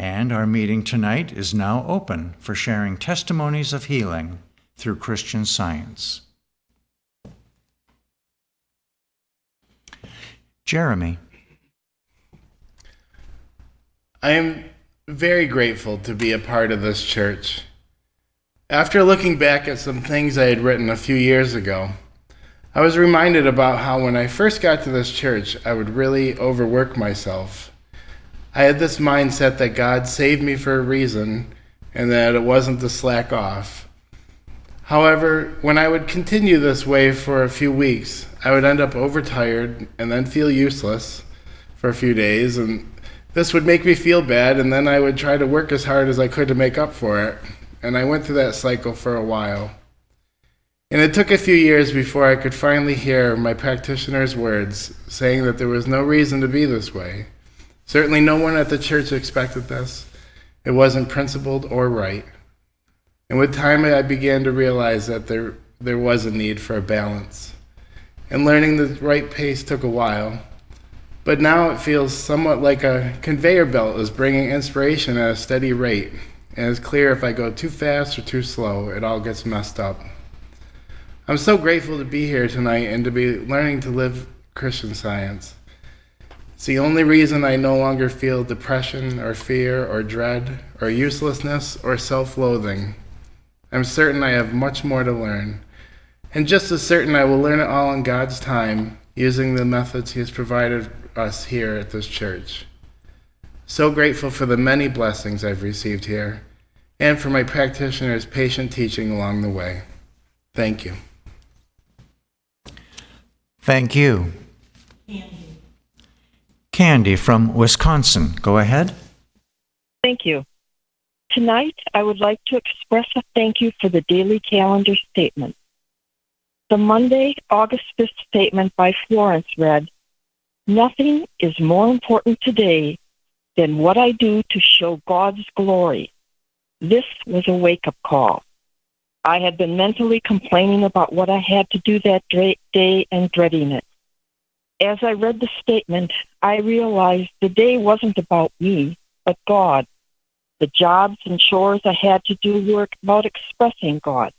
And our meeting tonight is now open for sharing testimonies of healing through Christian Science. Jeremy. I am very grateful to be a part of this church. After looking back at some things I had written a few years ago, I was reminded about how when I first got to this church, I would really overwork myself. I had this mindset that God saved me for a reason and that it wasn't to slack off. However, when I would continue this way for a few weeks, I would end up overtired and then feel useless for a few days, and this would make me feel bad, and then I would try to work as hard as I could to make up for it. And I went through that cycle for a while. And it took a few years before I could finally hear my practitioner's words saying that there was no reason to be this way. Certainly no one at the church expected this. It wasn't principled or right. And with time, I began to realize that there was a need for a balance. And learning the right pace took a while. But now it feels somewhat like a conveyor belt is bringing inspiration at a steady rate. And it's clear if I go too fast or too slow, it all gets messed up. I'm so grateful to be here tonight and to be learning to live Christian Science. It's the only reason I no longer feel depression or fear or dread or uselessness or self-loathing. I'm certain I have much more to learn. And just as certain I will learn it all in God's time, using the methods He has provided us here at this church. So grateful for the many blessings I've received here, and for my practitioner's patient teaching along the way. Thank you. Thank you. Candy from Wisconsin. Go ahead. Thank you. Tonight, I would like to express a thank you for the daily calendar statement. The Monday, August 5th statement by Florence read, "Nothing is more important today than what I do to show God's glory." This was a wake-up call. I had been mentally complaining about what I had to do that day and dreading it. As I read the statement, I realized the day wasn't about me, but God. The jobs and chores I had to do were about expressing God.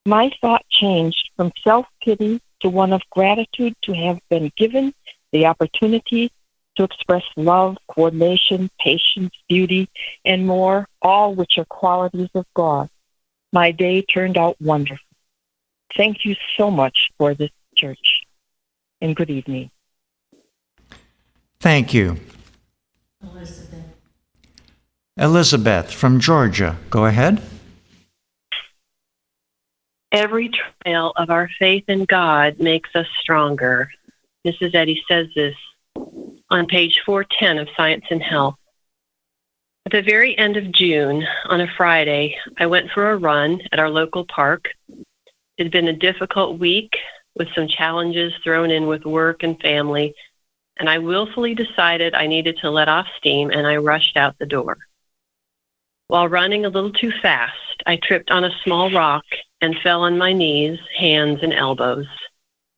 My thought changed from self-pity to one of gratitude to have been given the opportunity to express love, coordination, patience, beauty, and more, all which are qualities of God. My day turned out wonderful. Thank you so much for this church, and good evening. Thank you. Elizabeth from Georgia. Go ahead. Every trial of our faith in God makes us stronger. Mrs. Eddy says this on page 410 of Science and Health. At the very end of June, on a Friday, I went for a run at our local park. It had been a difficult week with some challenges thrown in with work and family, and I willfully decided I needed to let off steam, and I rushed out the door. While running a little too fast, I tripped on a small rock and fell on my knees, hands, and elbows.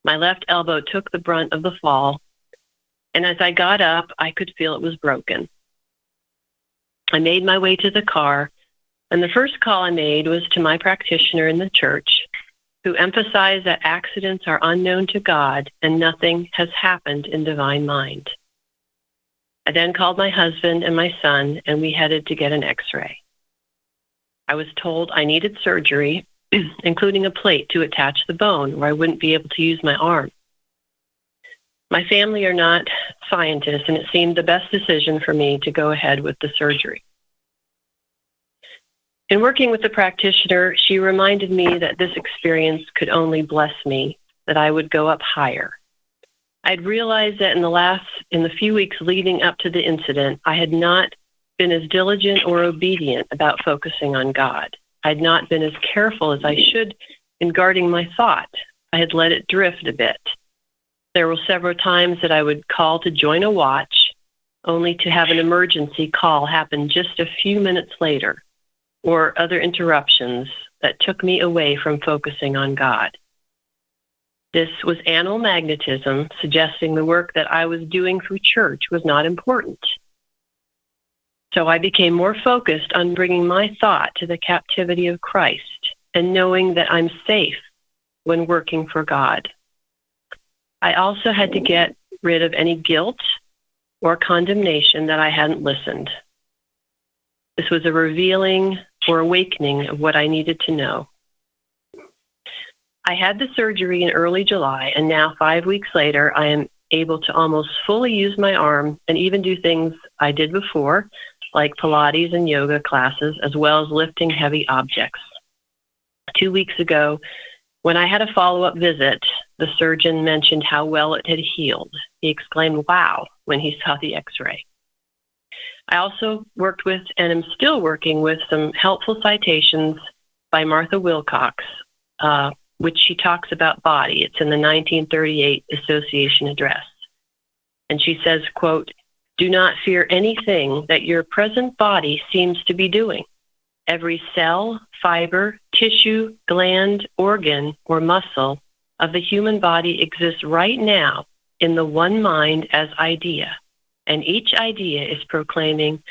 My left elbow took the brunt of the fall, and as I got up, I could feel it was broken. I made my way to the car, and the first call I made was to my practitioner in the church, who emphasized that accidents are unknown to God and nothing has happened in divine mind. I then called my husband and my son, and we headed to get an x-ray. I was told I needed surgery, including a plate to attach the bone, or I wouldn't be able to use my arm. My family are not scientists, and it seemed the best decision for me to go ahead with the surgery. In working with the practitioner, she reminded me that this experience could only bless me, that I would go up higher. I'd realized that in the few weeks leading up to the incident, I had not been as diligent or obedient about focusing on God. I had not been as careful as I should in guarding my thought. I had let it drift a bit. There were several times that I would call to join a watch, only to have an emergency call happen just a few minutes later, or other interruptions that took me away from focusing on God. This was animal magnetism, suggesting the work that I was doing for church was not important. So I became more focused on bringing my thought to the captivity of Christ and knowing that I'm safe when working for God. I also had to get rid of any guilt or condemnation that I hadn't listened. This was a revealing or awakening of what I needed to know. I had the surgery in early July, and now 5 weeks later, I am able to almost fully use my arm and even do things I did before, like Pilates and yoga classes, as well as lifting heavy objects. 2 weeks ago, when I had a follow-up visit, the surgeon mentioned how well it had healed. He exclaimed, "Wow," when he saw the x-ray. I also worked with and am still working with some helpful citations by Martha Wilcox, which she talks about body. It's in the 1938 Association Address. And she says, quote, "Do not fear anything that your present body seems to be doing. Every cell, fiber, tissue, gland, organ, or muscle of the human body exists right now in the one mind as idea. And each idea is proclaiming,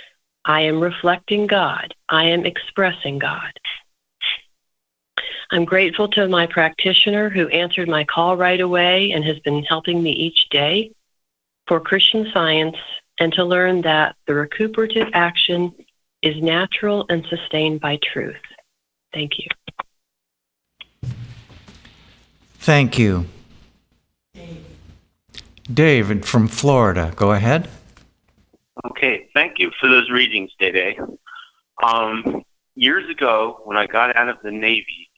I am reflecting God. I am expressing God." I'm grateful to my practitioner who answered my call right away and has been helping me each day, for Christian Science, and to learn that the recuperative action is natural and sustained by truth. Thank you. Thank you. David from Florida, go ahead. Okay, thank you for those readings today. Years ago, when I got out of the Navy,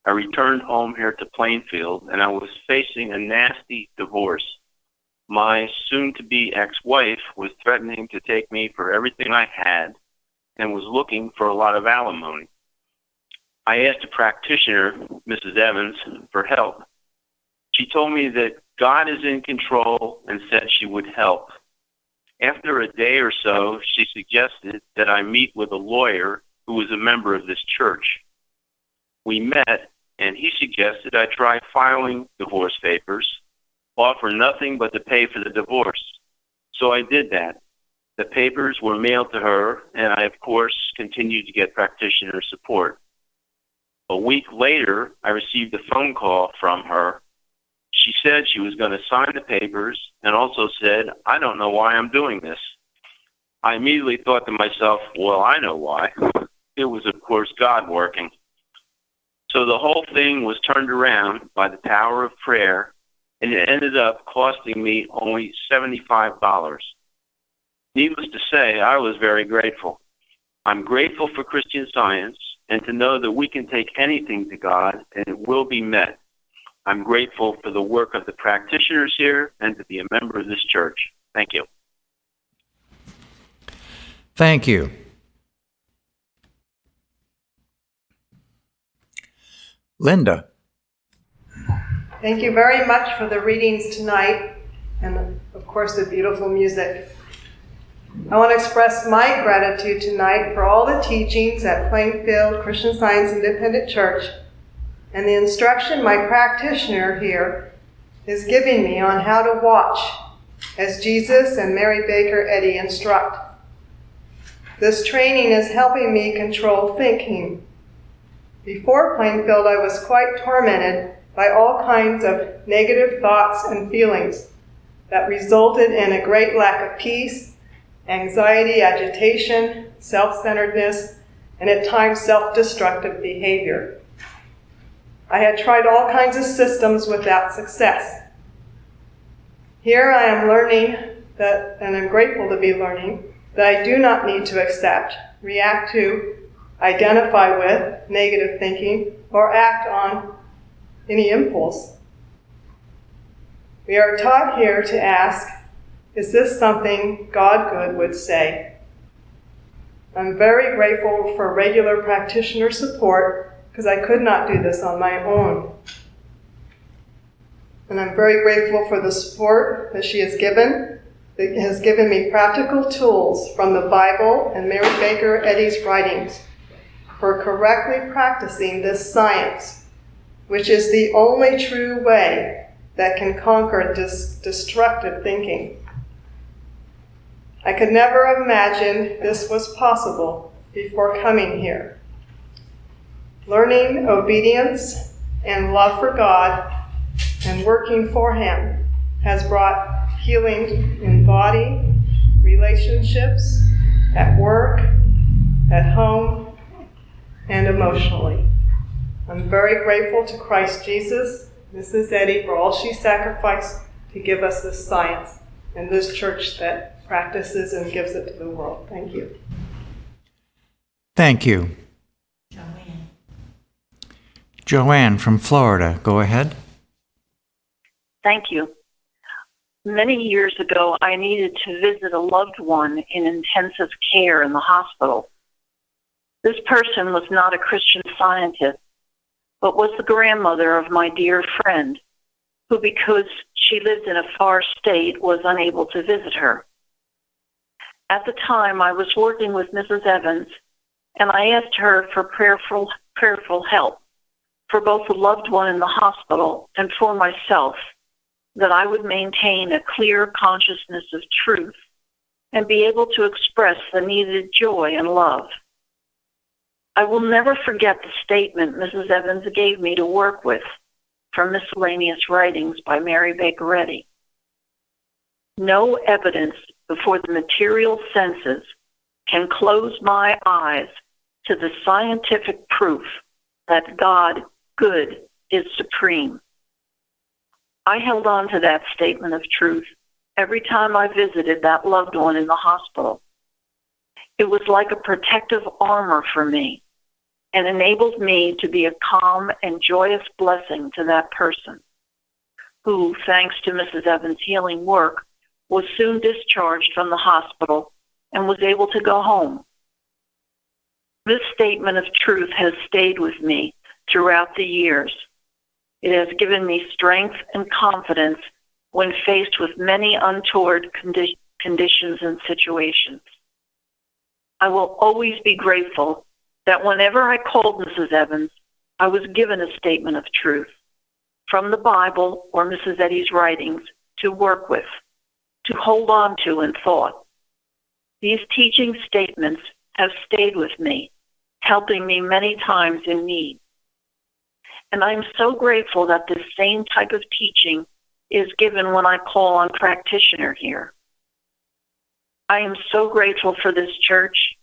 I returned home here to Plainfield, and I was facing a nasty divorce. My soon-to-be ex-wife was threatening to take me for everything I had and was looking for a lot of alimony. I asked a practitioner, Mrs. Evans, for help. She told me that God is in control and said she would help. After a day or so, she suggested that I meet with a lawyer who was a member of this church. We met, and he suggested I try filing divorce papers, offer nothing but to pay for the divorce. So I did that. The papers were mailed to her, and I, of course, continued to get practitioner support. A week later, I received a phone call from her. She said she was going to sign the papers and also said, "I don't know why I'm doing this." I immediately thought to myself, well, I know why. It was, of course, God working. So the whole thing was turned around by the power of prayer, and it ended up costing me only $75. Needless to say, I was very grateful. I'm grateful for Christian Science and to know that we can take anything to God and it will be met. I'm grateful for the work of the practitioners here and to be a member of this church. Thank you. Thank you. Linda. Thank you very much for the readings tonight and, of course, the beautiful music. I want to express my gratitude tonight for all the teachings at Plainfield Christian Science Independent Church and the instruction my practitioner here is giving me on how to watch as Jesus and Mary Baker Eddy instruct. This training is helping me control thinking. Before Plainfield, I was quite tormented by all kinds of negative thoughts and feelings that resulted in a great lack of peace, anxiety, agitation, self-centeredness, and at times self-destructive behavior. I had tried all kinds of systems without success. Here I am learning that, and I'm grateful to be learning, that I do not need to accept, react to, identify with negative thinking, or act on any impulse. We are taught here to ask, is this something God good would say? I'm very grateful for regular practitioner support because I could not do this on my own. And I'm very grateful for the support that she has given. That has given me practical tools from the Bible and Mary Baker Eddy's writings for correctly practicing this science, which is the only true way that can conquer destructive thinking. I could never have imagined this was possible before coming here. Learning obedience and love for God and working for Him has brought healing in body, relationships, at work, at home, and emotionally. I'm very grateful to Christ Jesus, Mrs. Eddy, for all she sacrificed to give us this science and this church that practices and gives it to the world. Thank you. Thank you. Joanne from Florida, go ahead. Thank you. Many years ago, I needed to visit a loved one in intensive care in the hospital. This person was not a Christian Scientist, but was the grandmother of my dear friend, who, because she lived in a far state, was unable to visit her. At the time, I was working with Mrs. Evans, and I asked her for prayerful help for both the loved one in the hospital and for myself, that I would maintain a clear consciousness of truth and be able to express the needed joy and love. I will never forget the statement Mrs. Evans gave me to work with from Miscellaneous Writings by Mary Baker Eddy. No evidence before the material senses can close my eyes to the scientific proof that God, good, is supreme. I held on to that statement of truth every time I visited that loved one in the hospital. It was like a protective armor for me and enabled me to be a calm and joyous blessing to that person, who, thanks to Mrs. Evans' healing work, was soon discharged from the hospital and was able to go home. This statement of truth has stayed with me throughout the years. It has given me strength and confidence when faced with many untoward conditions and situations. I will always be grateful that whenever I called Mrs. Evans, I was given a statement of truth from the Bible or Mrs. Eddy's writings to work with, to hold on to in thought. These teaching statements have stayed with me, helping me many times in need. And I'm so grateful that this same type of teaching is given when I call on practitioner here. I am so grateful for this church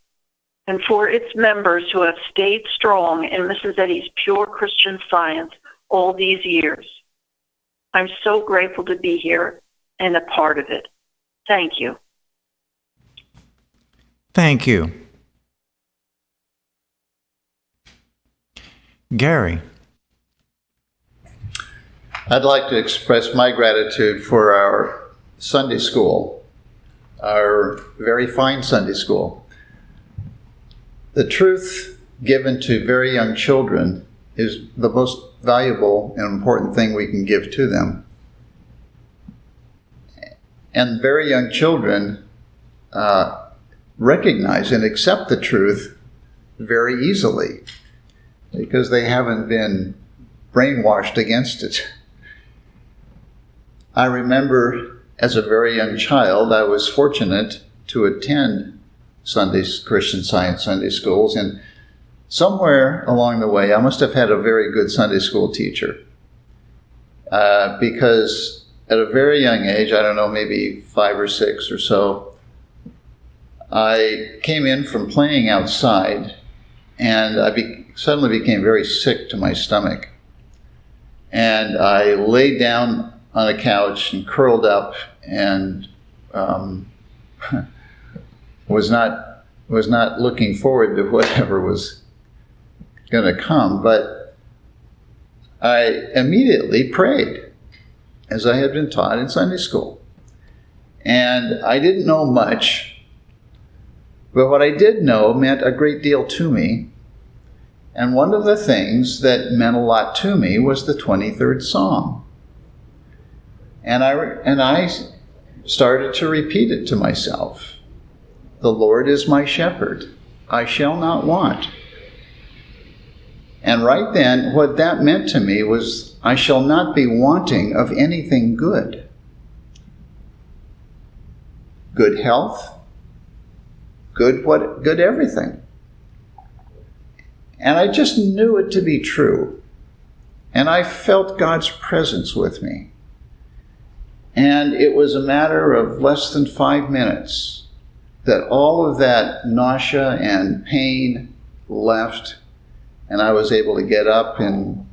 and for its members who have stayed strong in Mrs. Eddy's pure Christian Science all these years. I'm so grateful to be here and a part of it. Thank you. Thank you. Gary. I'd like to express my gratitude for our Sunday school, our very fine Sunday school. The truth given to very young children is the most valuable and important thing we can give to them. And very young children recognize and accept the truth very easily because they haven't been brainwashed against it. I remember as a very young child, I was fortunate to attend Christian Science Sunday schools, and somewhere along the way, I must have had a very good Sunday school teacher because at a very young age, I don't know, maybe 5 or 6 or so, I came in from playing outside, and I suddenly became very sick to my stomach. And I laid down on a couch and curled up and was not looking forward to whatever was going to come. But I immediately prayed, as I had been taught in Sunday school. And I didn't know much, but what I did know meant a great deal to me. And one of the things that meant a lot to me was the 23rd Psalm. And I started to repeat it to myself. The Lord is my shepherd. I shall not want. And right then, what that meant to me was I shall not be wanting of anything good. Good health, good everything. And I just knew it to be true. And I felt God's presence with me. And it was a matter of less than 5 minutes that all of that nausea and pain left, and I was able to get up and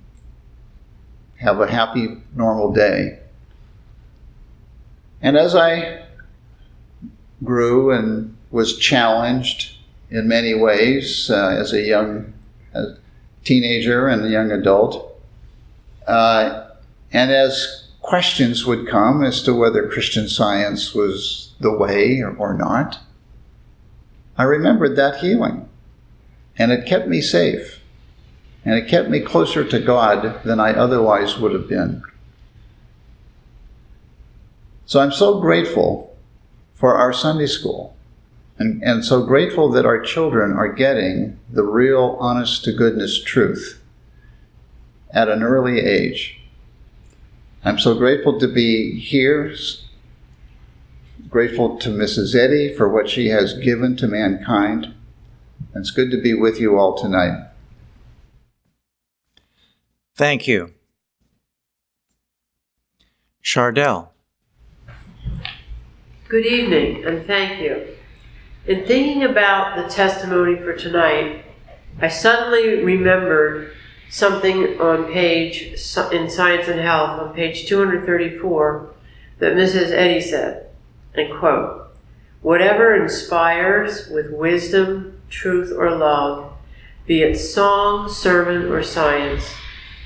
have a happy, normal day. And as I grew and was challenged in many ways as a young teenager and a young adult, and as questions would come as to whether Christian Science was the way or not, I remembered that healing. And it kept me safe. And it kept me closer to God than I otherwise would have been. So I'm so grateful for our Sunday school. And so grateful that our children are getting the real honest-to-goodness truth at an early age. I'm so grateful to be here, grateful to Mrs. Eddy for what she has given to mankind. It's good to be with you all tonight. Thank you. Chardell. Good evening, and thank you. In thinking about the testimony for tonight, I suddenly remembered something on in Science and Health, on page 234, that Mrs. Eddy said, and quote, "Whatever inspires with wisdom, truth, or love, be it song, sermon, or science,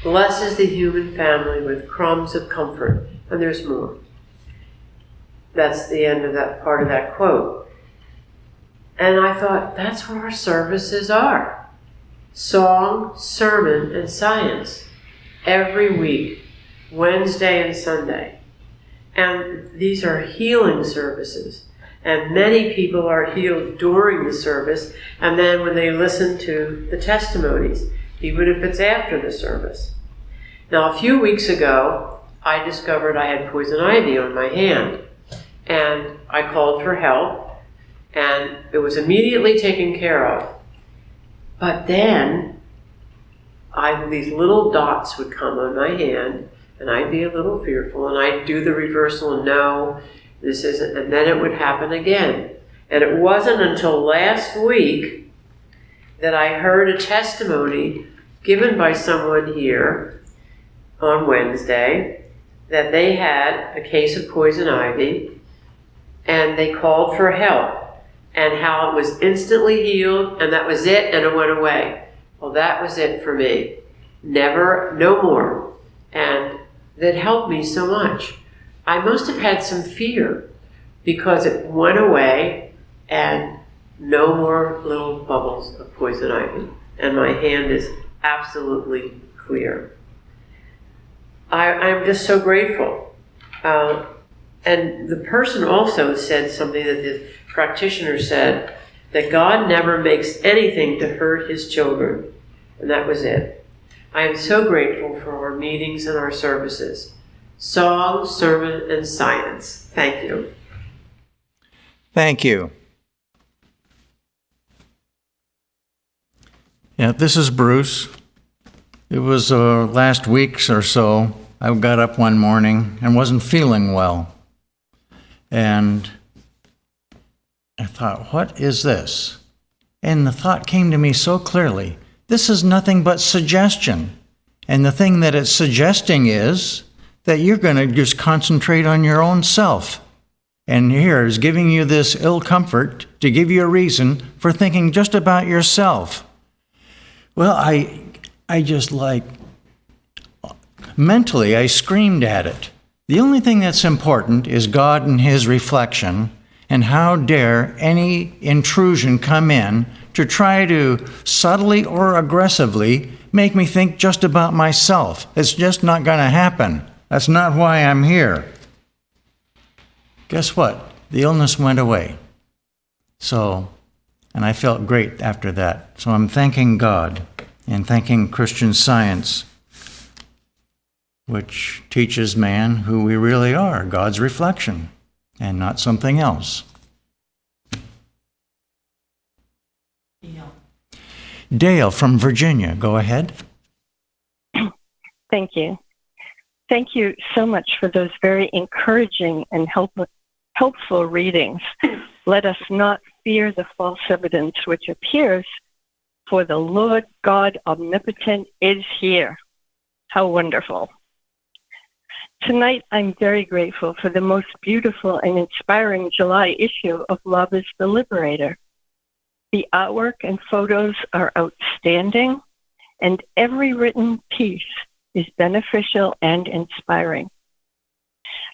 blesses the human family with crumbs of comfort." And there's more. That's the end of that part of that quote. And I thought, that's what our services are. Song, sermon, and science. Every week, Wednesday and Sunday. And these are healing services. And many people are healed during the service, and then when they listen to the testimonies, even if it's after the service. Now, a few weeks ago, I discovered I had poison ivy on my hand, and I called for help, and it was immediately taken care of. But then, these little dots would come on my hand, and I'd be a little fearful, and I'd do the reversal, and no, this isn't, and then it would happen again. And it wasn't until last week that I heard a testimony given by someone here on Wednesday that they had a case of poison ivy, and they called for help, and how it was instantly healed, and that was it, and it went away. Well, that was it for me. Never, no more. And that helped me so much. I must have had some fear because it went away and no more little bubbles of poison ivy. And my hand is absolutely clear. I'm just so grateful. And the person also said something that the practitioner said, that God never makes anything to hurt his children. And that was it. I am so grateful for our meetings and our services. Song, sermon, and science. Thank you. Thank you. Yeah, this is Bruce. It was last week or so. I got up one morning and wasn't feeling well. And I thought, what is this? And the thought came to me so clearly. This is nothing but suggestion. And the thing that it's suggesting is that you're going to just concentrate on your own self. And here is giving you this ill comfort to give you a reason for thinking just about yourself. Well, I just mentally, I screamed at it. The only thing that's important is God and his reflection, and how dare any intrusion come in to try to subtly or aggressively make me think just about myself. It's just not going to happen. That's not why I'm here. Guess what? The illness went away. And I felt great after that. So I'm thanking God and thanking Christian Science, which teaches man who we really are, God's reflection, and not something else. Dale from Virginia, go ahead. Thank you. Thank you so much for those very encouraging and helpful readings. Let us not fear the false evidence which appears, for the Lord God omnipotent is here. How wonderful. Tonight, I'm very grateful for the most beautiful and inspiring July issue of Love is the Liberator. The artwork and photos are outstanding, and every written piece is beneficial and inspiring.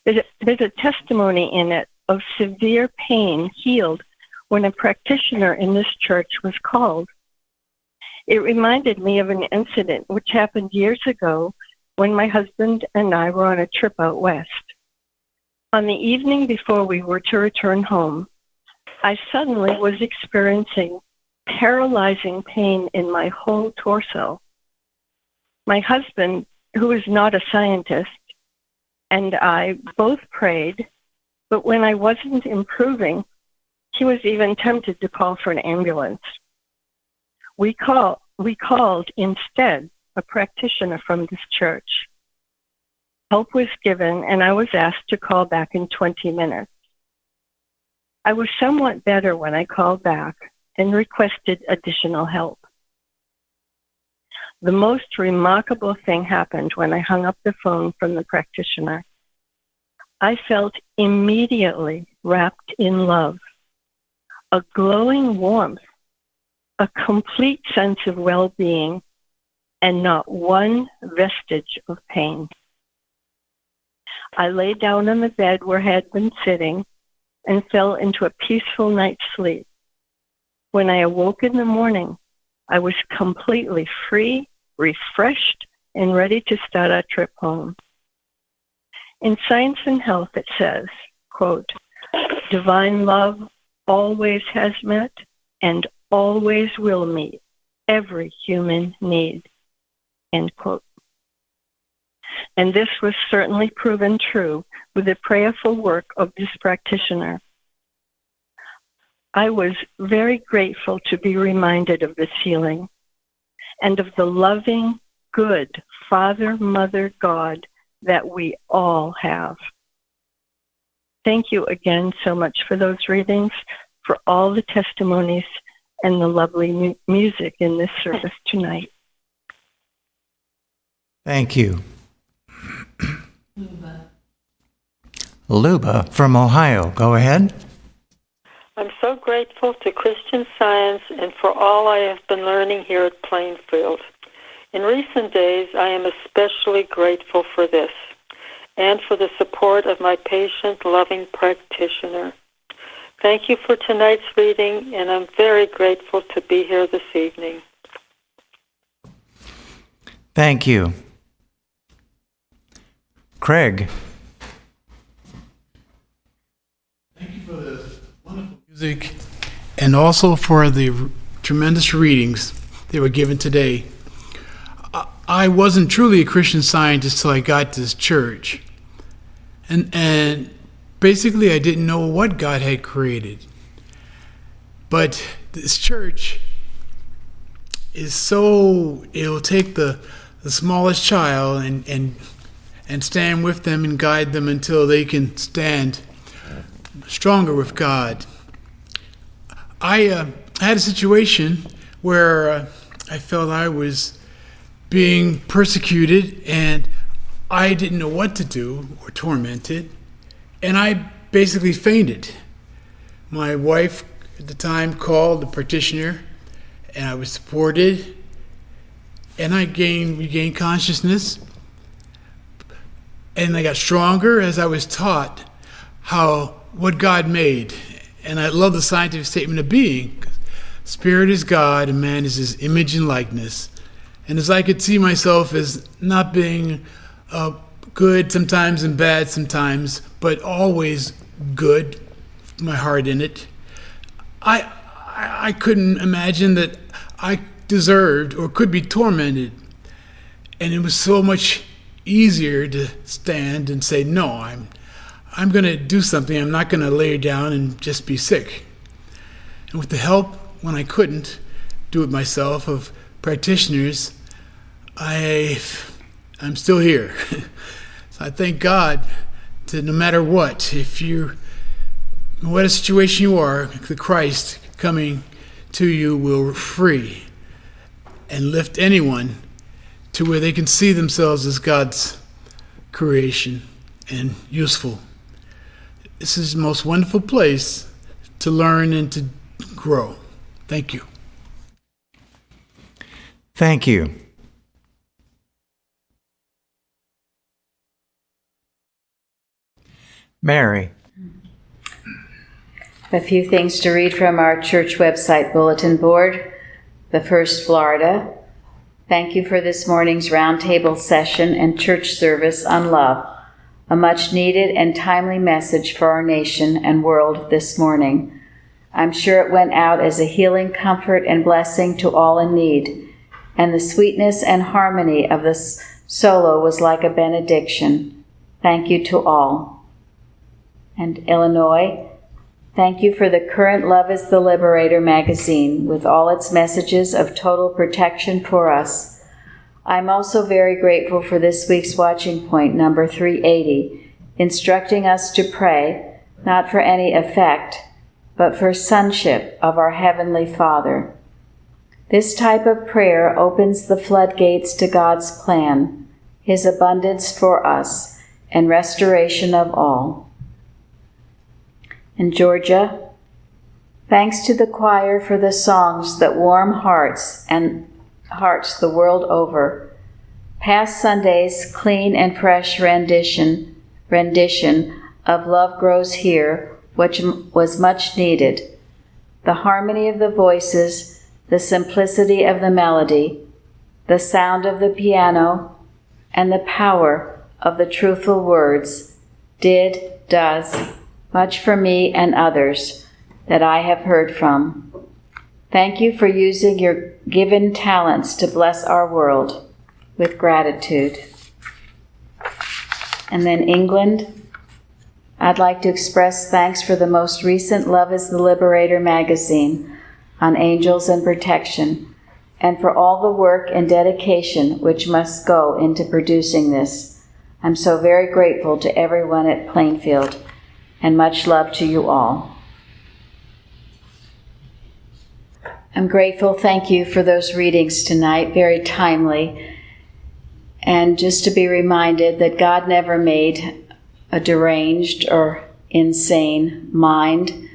There's a testimony in it of severe pain healed when a practitioner in this church was called. It reminded me of an incident which happened years ago when my husband and I were on a trip out west. On the evening before we were to return home, I suddenly was experiencing paralyzing pain in my whole torso. My husband, who is not a scientist, and I both prayed, but when I wasn't improving, he was even tempted to call for an ambulance. We called instead a practitioner from this church. Help was given, and I was asked to call back in 20 minutes. I was somewhat better when I called back and requested additional help. The most remarkable thing happened when I hung up the phone from the practitioner. I felt immediately wrapped in love, a glowing warmth, a complete sense of well-being, and not one vestige of pain. I lay down on the bed where I had been sitting and fell into a peaceful night's sleep. When I awoke in the morning, I was completely free, refreshed, and ready to start our trip home. In Science and Health, it says, quote, divine love always has met and always will meet every human need, end quote. And this was certainly proven true with the prayerful work of this practitioner. I was very grateful to be reminded of this healing and of the loving, good Father, Mother, God that we all have. Thank you again so much for those readings, for all the testimonies, and the lovely music in this service tonight. Thank you. Luba from Ohio, go ahead. I'm so grateful to Christian Science and for all I have been learning here at Plainfield. In recent days, I am especially grateful for this and for the support of my patient, loving practitioner. Thank you for tonight's reading, and I'm very grateful to be here this evening. Thank you. Craig. Thank you for the wonderful music and also for the tremendous readings that were given today. I wasn't truly a Christian Scientist till I got to this church. And basically I didn't know what God had created. But this church is so, it'll take the smallest child and stand with them and guide them until they can stand stronger with God. I had a situation where I felt I was being persecuted and I didn't know what to do, or tormented, and I basically fainted. My wife at the time called the practitioner, and I was supported, and I regained consciousness, and I got stronger as I was taught what God made. And I love the scientific statement of being. Spirit is God, and man is his image and likeness. And as I could see myself as not being good sometimes and bad sometimes, but always good, my heart in it, I couldn't imagine that I deserved or could be tormented. And it was so much easier to stand and say, no, I'm going to do something. I'm not going to lay down and just be sick. And with the help, when I couldn't do it myself, of practitioners, I'm still here. So I thank God that no matter what, if you're in what situation you are, the Christ coming to you will free and lift anyone to where they can see themselves as God's creation and useful. This is the most wonderful place to learn and to grow. Thank you. Thank you. Mary. A few things to read from our church website bulletin board. The First, Florida. Thank you for this morning's roundtable session and church service on love, a much needed and timely message for our nation and world this morning. I'm sure it went out as a healing comfort and blessing to all in need, and the sweetness and harmony of this solo was like a benediction. Thank you to all. And Illinois, thank you for the current Love is the Liberator magazine with all its messages of total protection for us. I'm also very grateful for this week's watching point, number 380, instructing us to pray, not for any effect, but for sonship of our Heavenly Father. This type of prayer opens the floodgates to God's plan, His abundance for us, and restoration of all. In Georgia, thanks to the choir for the songs that warm hearts and hearts the world over. Past Sunday's clean and fresh rendition of Love Grows Here, which was much needed. The harmony of the voices, the simplicity of the melody, the sound of the piano, and the power of the truthful words does much for me and others that I have heard from. Thank you for using your given talents to bless our world with gratitude. And then England, I'd like to express thanks for the most recent Love is the Liberator magazine on angels and protection, and for all the work and dedication which must go into producing this. I'm so very grateful to everyone at Plainfield, and much love to you all. I'm grateful, thank you for those readings tonight, very timely. And just to be reminded that God never made a deranged or insane mind.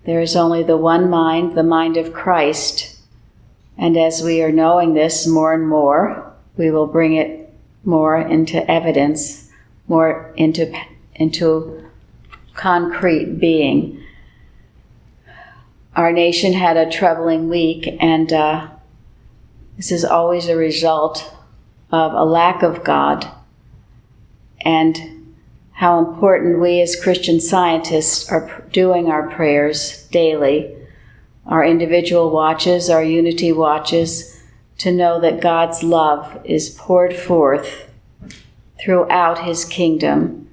There is only the one mind, the mind of Christ. And as we are knowing this more and more, we will bring it more into evidence, more into concrete being. Our nation had a troubling week, and this is always a result of a lack of God, and how important we as Christian Scientists are doing our prayers daily, our individual watches, our unity watches, to know that God's love is poured forth throughout His kingdom,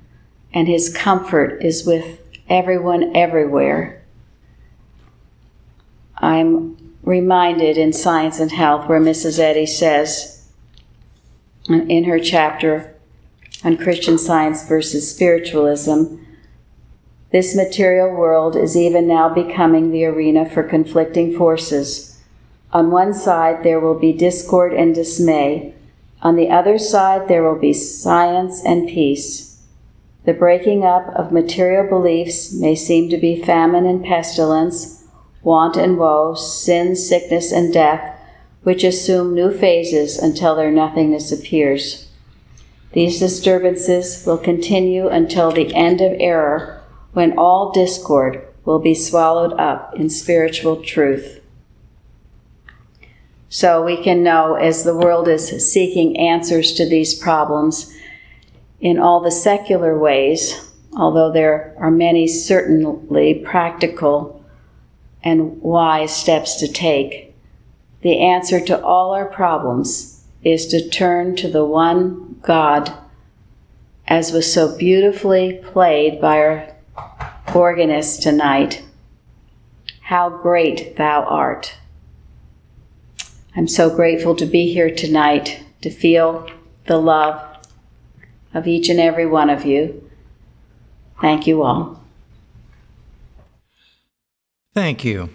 and His comfort is with everyone everywhere. I'm reminded in Science and Health where Mrs. Eddy says in her chapter on Christian Science versus Spiritualism, this material world is even now becoming the arena for conflicting forces. On one side, there will be discord and dismay. On the other side, there will be science and peace. The breaking up of material beliefs may seem to be famine and pestilence, want and woe, sin, sickness, and death, which assume new phases until their nothingness appears. These disturbances will continue until the end of error, when all discord will be swallowed up in spiritual truth. So we can know, as the world is seeking answers to these problems in all the secular ways, although there are many certainly practical and wise steps to take, the answer to all our problems is to turn to the one God, as was so beautifully played by our organist tonight. How great thou art. I'm so grateful to be here tonight, to feel the love of each and every one of you. Thank you all. Thank you.